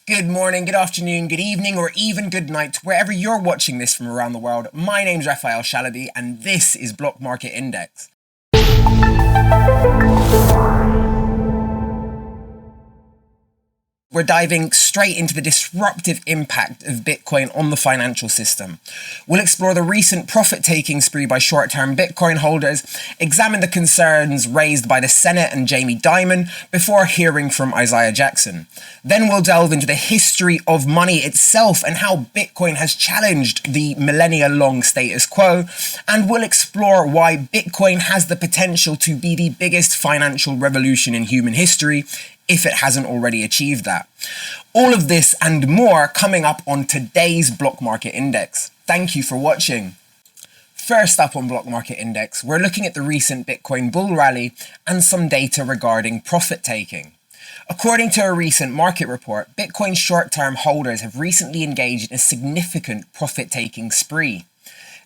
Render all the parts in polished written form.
Good morning, good afternoon, good evening, or even good night, wherever you're watching this from around the world. My name's Raphael Shalaby, and this is Block Market Index. We're diving straight into the disruptive impact of Bitcoin on the financial system. We'll explore the recent profit-taking spree by short-term Bitcoin holders, examine the concerns raised by the Senate and Jamie Dimon before hearing from Isaiah Jackson. Then we'll delve into the history of money itself and how Bitcoin has challenged the millennia-long status quo, and we'll explore why Bitcoin has the potential to be the biggest financial revolution in human history, if it hasn't already achieved that. All of this and more coming up on today's Block Market Index. Thank you for watching. First up on Block Market Index, we're looking at the recent Bitcoin bull rally and some data regarding profit taking. According to a recent market report, Bitcoin short-term holders have recently engaged in a significant profit-taking spree.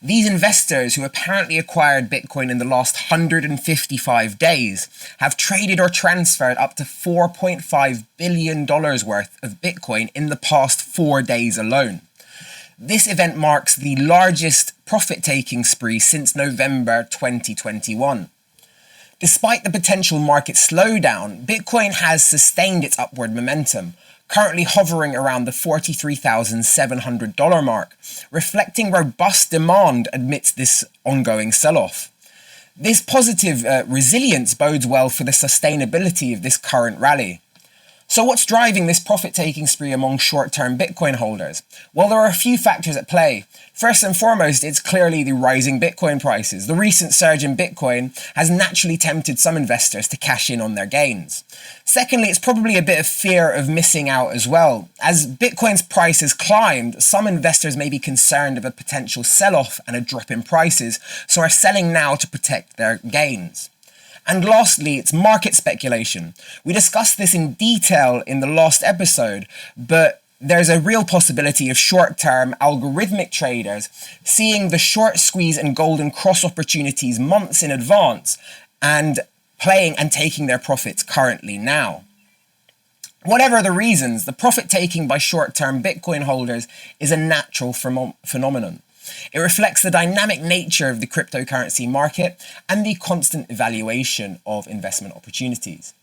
These investors, who apparently acquired Bitcoin in the last 155 days, have traded or transferred up to $4.5 billion worth of Bitcoin in the past 4 days alone. This event marks the largest profit-taking spree since November 2021. Despite the potential market slowdown, Bitcoin has sustained its upward momentum, currently hovering around the $43,700 mark, reflecting robust demand amidst this ongoing sell-off. This positive resilience bodes well for the sustainability of this current rally. So what's driving this profit-taking spree among short-term Bitcoin holders? Well, there are a few factors at play. First and foremost, it's clearly the rising Bitcoin prices. The recent surge in Bitcoin has naturally tempted some investors to cash in on their gains. Secondly, it's probably a bit of fear of missing out as well. As Bitcoin's price has climbed, some investors may be concerned of a potential sell-off and a drop in prices, so are selling now to protect their gains. And lastly, it's market speculation. We discussed this in detail in the last episode, but there's a real possibility of short-term algorithmic traders seeing the short squeeze and golden cross opportunities months in advance and playing and taking their profits currently now. Whatever the reasons, the profit taking by short-term Bitcoin holders is a natural phenomenon. It reflects the dynamic nature of the cryptocurrency market and the constant evaluation of investment opportunities.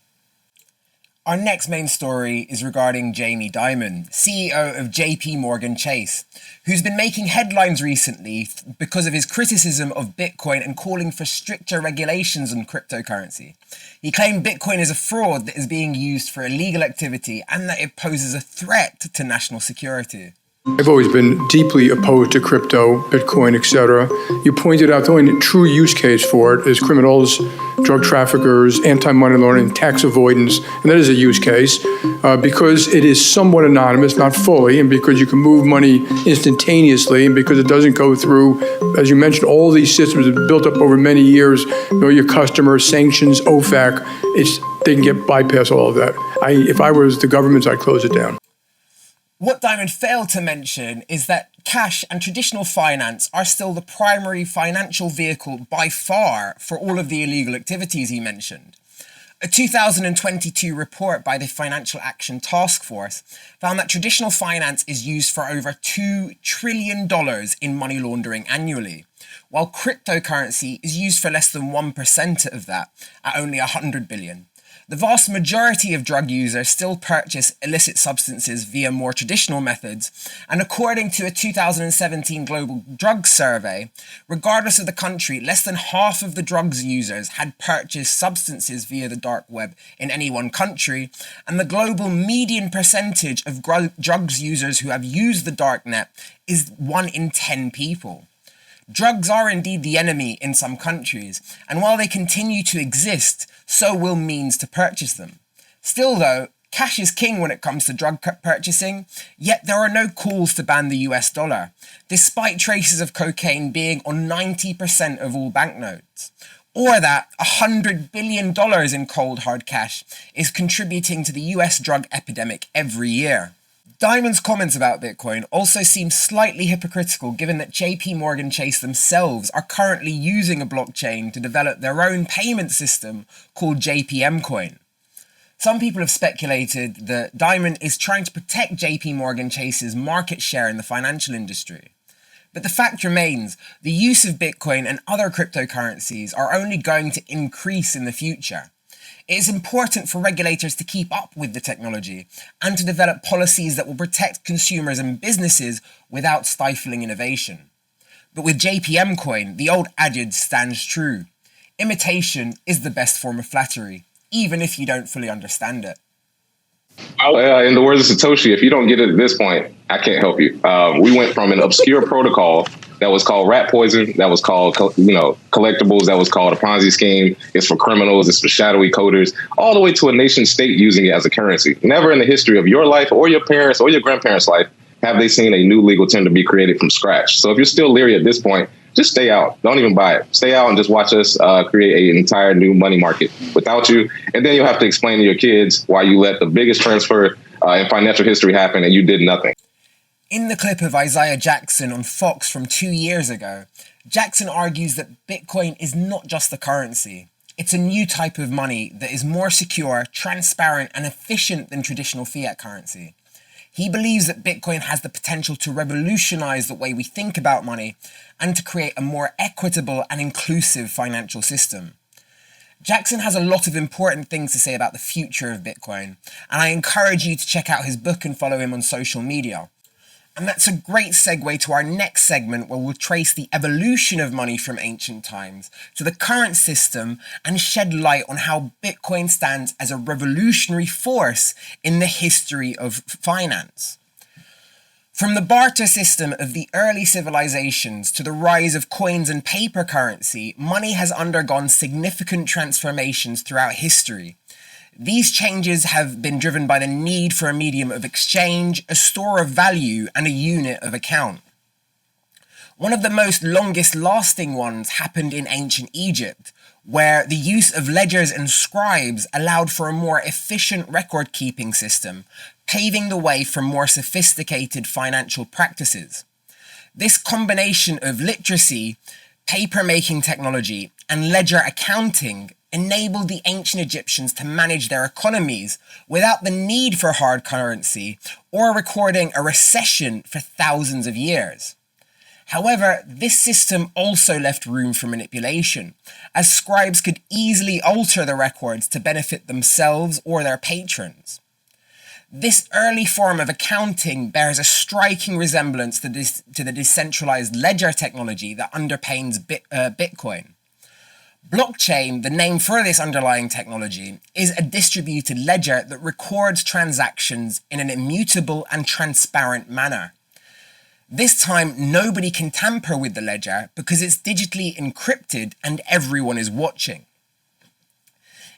Our next main story is regarding Jamie Dimon, CEO of JP Chase, who's been making headlines recently because of his criticism of Bitcoin and calling for stricter regulations on cryptocurrency. He claimed Bitcoin is a fraud that is being used for illegal activity and that it poses a threat to national security. I've always been deeply opposed to crypto, Bitcoin, etc. You pointed out the only true use case for it is criminals, drug traffickers, anti-money laundering, tax avoidance, and that is a use case because it is somewhat anonymous, not fully, and because you can move money instantaneously, and because it doesn't go through, as you mentioned, all these systems that have built up over many years, know your customers, sanctions, OFAC, they can get bypass all of that. If I was the government, I'd close it down. What Dimon failed to mention is that cash and traditional finance are still the primary financial vehicle by far for all of the illegal activities he mentioned. A 2022 report by the Financial Action Task Force found that traditional finance is used for over $2 trillion in money laundering annually, while cryptocurrency is used for less than 1% of that, at only $100 billion. The vast majority of drug users still purchase illicit substances via more traditional methods, and according to a 2017 Global Drug Survey, regardless of the country, less than half of the drugs users had purchased substances via the dark web in any one country, and the global median percentage of drugs users who have used the darknet is 1 in 10 people. Drugs are indeed the enemy in some countries, and while they continue to exist, so will means to purchase them. Still though, cash is king when it comes to drug purchasing, yet there are no calls to ban the US dollar, despite traces of cocaine being on 90% of all banknotes. Or that $100 billion in cold hard cash is contributing to the US drug epidemic every year. Dimon's comments about Bitcoin also seem slightly hypocritical given that JP Chase themselves are currently using a blockchain to develop their own payment system called JPM Coin. Some people have speculated that Dimon is trying to protect JP Morgan Chase's market share in the financial industry. But the fact remains, the use of Bitcoin and other cryptocurrencies are only going to increase in the future. It is important for regulators to keep up with the technology and to develop policies that will protect consumers and businesses without stifling innovation. But with JPM coin, the old adage stands true. Imitation is the best form of flattery, even if you don't fully understand it. In the words of Satoshi, if you don't get it at this point, I can't help you. We went from an obscure protocol that was called rat poison, that was called, collectibles, that was called a Ponzi scheme. It's for criminals, it's for shadowy coders, all the way to a nation state using it as a currency. Never in the history of your life or your parents' or your grandparents' life have they seen a new legal tender be created from scratch. So if you're still leery at this point, just stay out. Don't even buy it. Stay out and just watch us create an entire new money market without you. And then you'll have to explain to your kids why you let the biggest transfer in financial history happen and you did nothing. In the clip of Isaiah Jackson on Fox from 2 years ago, Jackson argues that Bitcoin is not just a currency. It's a new type of money that is more secure, transparent, and efficient than traditional fiat currency. He believes that Bitcoin has the potential to revolutionize the way we think about money and to create a more equitable and inclusive financial system. Jackson has a lot of important things to say about the future of Bitcoin, and I encourage you to check out his book and follow him on social media. And that's a great segue to our next segment, where we'll trace the evolution of money from ancient times to the current system and shed light on how Bitcoin stands as a revolutionary force in the history of finance. From the barter system of the early civilizations to the rise of coins and paper currency, money has undergone significant transformations throughout history. These changes have been driven by the need for a medium of exchange, a store of value, and a unit of account. One of the most longest lasting ones happened in ancient Egypt, where the use of ledgers and scribes allowed for a more efficient record-keeping system, paving the way for more sophisticated financial practices. This combination of literacy, paper-making technology, and ledger accounting enabled the ancient Egyptians to manage their economies without the need for hard currency or recording a recession for thousands of years. However, this system also left room for manipulation, as scribes could easily alter the records to benefit themselves or their patrons. This early form of accounting bears a striking resemblance to the decentralized ledger technology that underpins Bitcoin. Blockchain, the name for this underlying technology, is a distributed ledger that records transactions in an immutable and transparent manner. This time, nobody can tamper with the ledger because it's digitally encrypted and everyone is watching.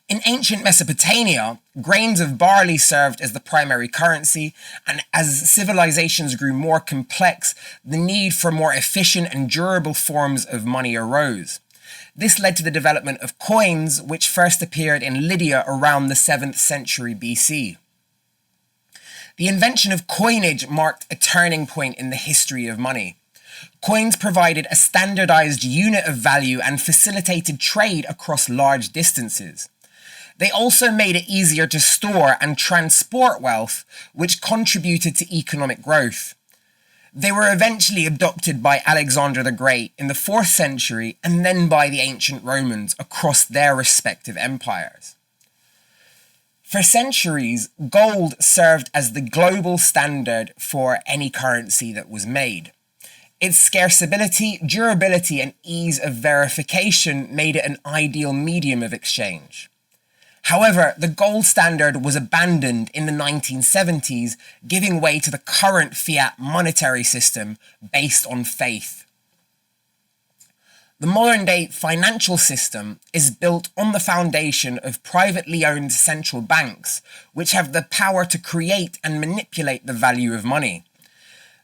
In ancient Mesopotamia, grains of barley served as the primary currency, and as civilizations grew more complex, the need for more efficient and durable forms of money arose. This led to the development of coins, which first appeared in Lydia around the 7th century BC. The invention of coinage marked a turning point in the history of money. Coins provided a standardized unit of value and facilitated trade across large distances. They also made it easier to store and transport wealth, which contributed to economic growth. They were eventually adopted by Alexander the Great in the 4th century and then by the ancient Romans across their respective empires. For centuries, gold served as the global standard for any currency that was made. Its scarceability, durability, and ease of verification made it an ideal medium of exchange. However, the gold standard was abandoned in the 1970s, giving way to the current fiat monetary system based on faith. The modern-day financial system is built on the foundation of privately owned central banks, which have the power to create and manipulate the value of money.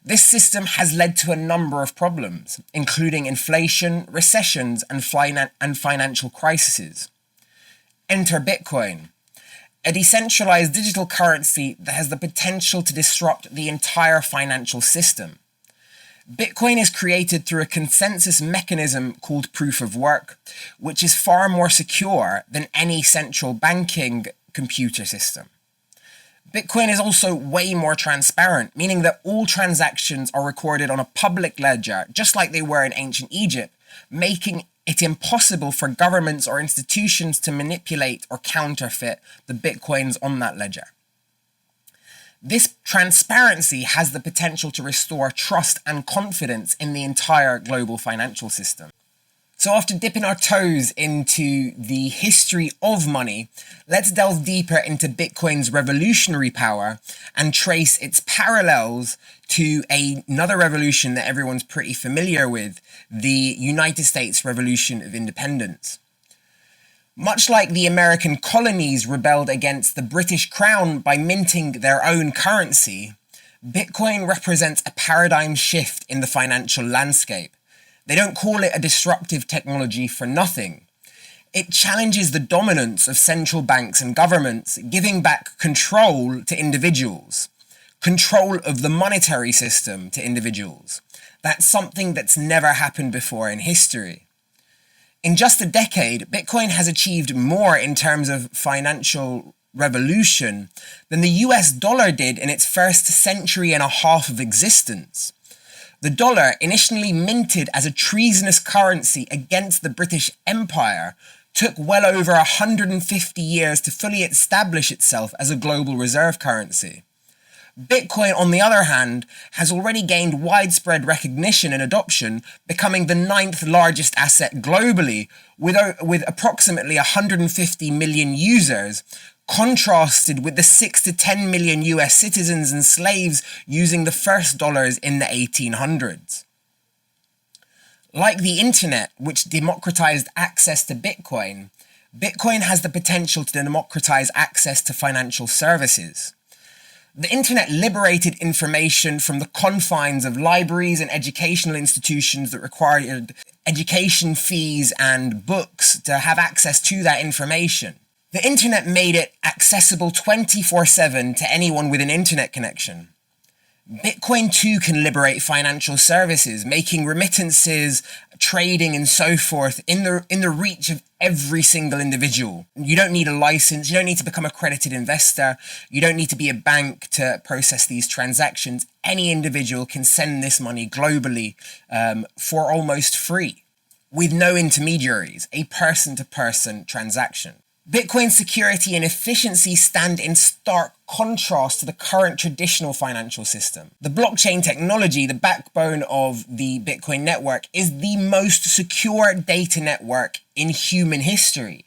This system has led to a number of problems, including inflation, recessions, and financial crises. Enter Bitcoin, a decentralized digital currency that has the potential to disrupt the entire financial system. Bitcoin is created through a consensus mechanism called proof of work, which is far more secure than any central banking computer system. Bitcoin is also way more transparent, meaning that all transactions are recorded on a public ledger, just like they were in ancient Egypt, making it impossible for governments or institutions to manipulate or counterfeit the Bitcoins on that ledger. This transparency has the potential to restore trust and confidence in the entire global financial system. So after dipping our toes into the history of money, let's delve deeper into Bitcoin's revolutionary power and trace its parallels to another revolution that everyone's pretty familiar with, the United States Revolution of Independence. Much like the American colonies rebelled against the British Crown by minting their own currency, Bitcoin represents a paradigm shift in the financial landscape. They don't call it a disruptive technology for nothing. It challenges the dominance of central banks and governments, giving back control to individuals, control of the monetary system to individuals. That's something that's never happened before in history. In just a decade, Bitcoin has achieved more in terms of financial revolution than the US dollar did in its first century and a half of existence. The dollar, initially minted as a treasonous currency against the British Empire, took well over 150 years to fully establish itself as a global reserve currency. Bitcoin, on the other hand, has already gained widespread recognition and adoption, becoming the 9th largest asset globally, with approximately 150 million users, contrasted with the 6 to 10 million US citizens and slaves using the first dollars in the 1800s. Like the internet, which democratized access to Bitcoin, Bitcoin has the potential to democratize access to financial services. The internet liberated information from the confines of libraries and educational institutions that required education fees and books to have access to that information. The internet made it accessible 24/7 to anyone with an internet connection. Bitcoin too can liberate financial services, making remittances, trading and so forth in the reach of every single individual. You don't need a license, you don't need to become an accredited investor, you don't need to be a bank to process these transactions. Any individual can send this money globally for almost free, with no intermediaries, a person-to-person transaction. Bitcoin's security and efficiency stand in stark contrast to the current traditional financial system. The blockchain technology, the backbone of the Bitcoin network, is the most secure data network in human history.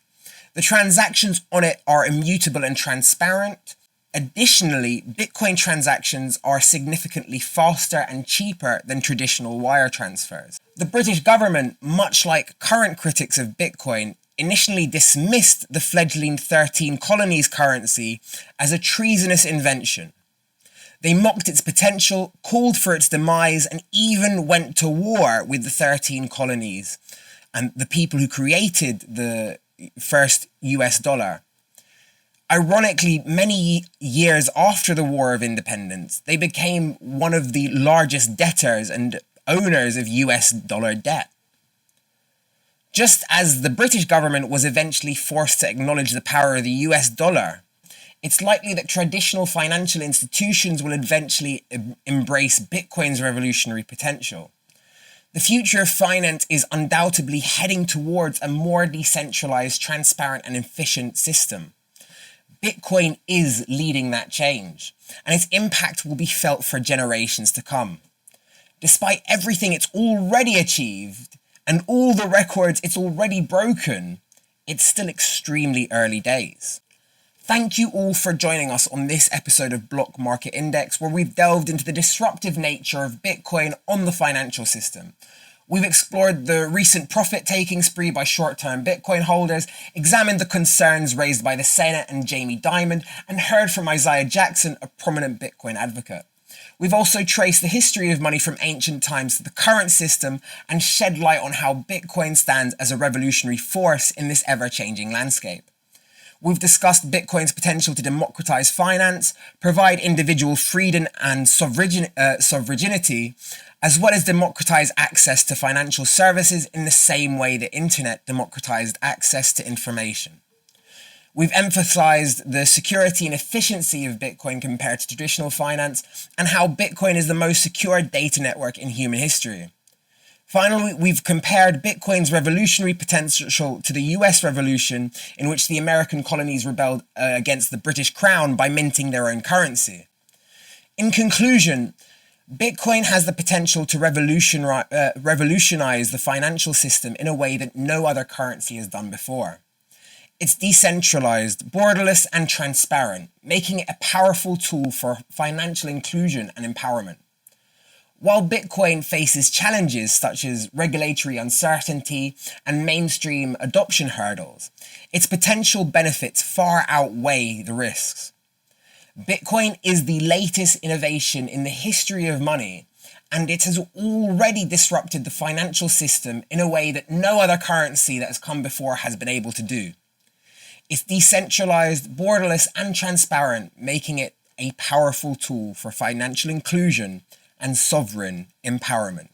The transactions on it are immutable and transparent. Additionally, Bitcoin transactions are significantly faster and cheaper than traditional wire transfers. The British government, much like current critics of Bitcoin, initially dismissed the fledgling 13 colonies currency as a treasonous invention. They mocked its potential, called for its demise, and even went to war with the 13 colonies and the people who created the first US dollar. Ironically, many years after the War of Independence, they became one of the largest debtors and owners of US dollar debt. Just as the British government was eventually forced to acknowledge the power of the US dollar, it's likely that traditional financial institutions will eventually embrace Bitcoin's revolutionary potential. The future of finance is undoubtedly heading towards a more decentralized, transparent, and efficient system. Bitcoin is leading that change, and its impact will be felt for generations to come. Despite everything it's already achieved, and all the records it's already broken, it's still extremely early days. Thank you all for joining us on this episode of Block Market Index, where we've delved into the disruptive nature of Bitcoin on the financial system. We've explored the recent profit-taking spree by short-term Bitcoin holders, examined the concerns raised by the Senate and Jamie Dimon, and heard from Isaiah Jackson, a prominent Bitcoin advocate. We've also traced the history of money from ancient times to the current system and shed light on how Bitcoin stands as a revolutionary force in this ever-changing landscape. We've discussed Bitcoin's potential to democratize finance, provide individual freedom and sovereignty, as well as democratize access to financial services in the same way the internet democratized access to information. We've emphasized the security and efficiency of Bitcoin compared to traditional finance, and how Bitcoin is the most secure data network in human history. Finally, we've compared Bitcoin's revolutionary potential to the US Revolution, in which the American colonies rebelled against the British Crown by minting their own currency. In conclusion, Bitcoin has the potential to revolutionize the financial system in a way that no other currency has done before. It's decentralized, borderless, and transparent, making it a powerful tool for financial inclusion and empowerment. While Bitcoin faces challenges such as regulatory uncertainty and mainstream adoption hurdles, its potential benefits far outweigh the risks. Bitcoin is the latest innovation in the history of money, and it has already disrupted the financial system in a way that no other currency that has come before has been able to do. It's decentralized, borderless, and transparent, making it a powerful tool for financial inclusion and sovereign empowerment.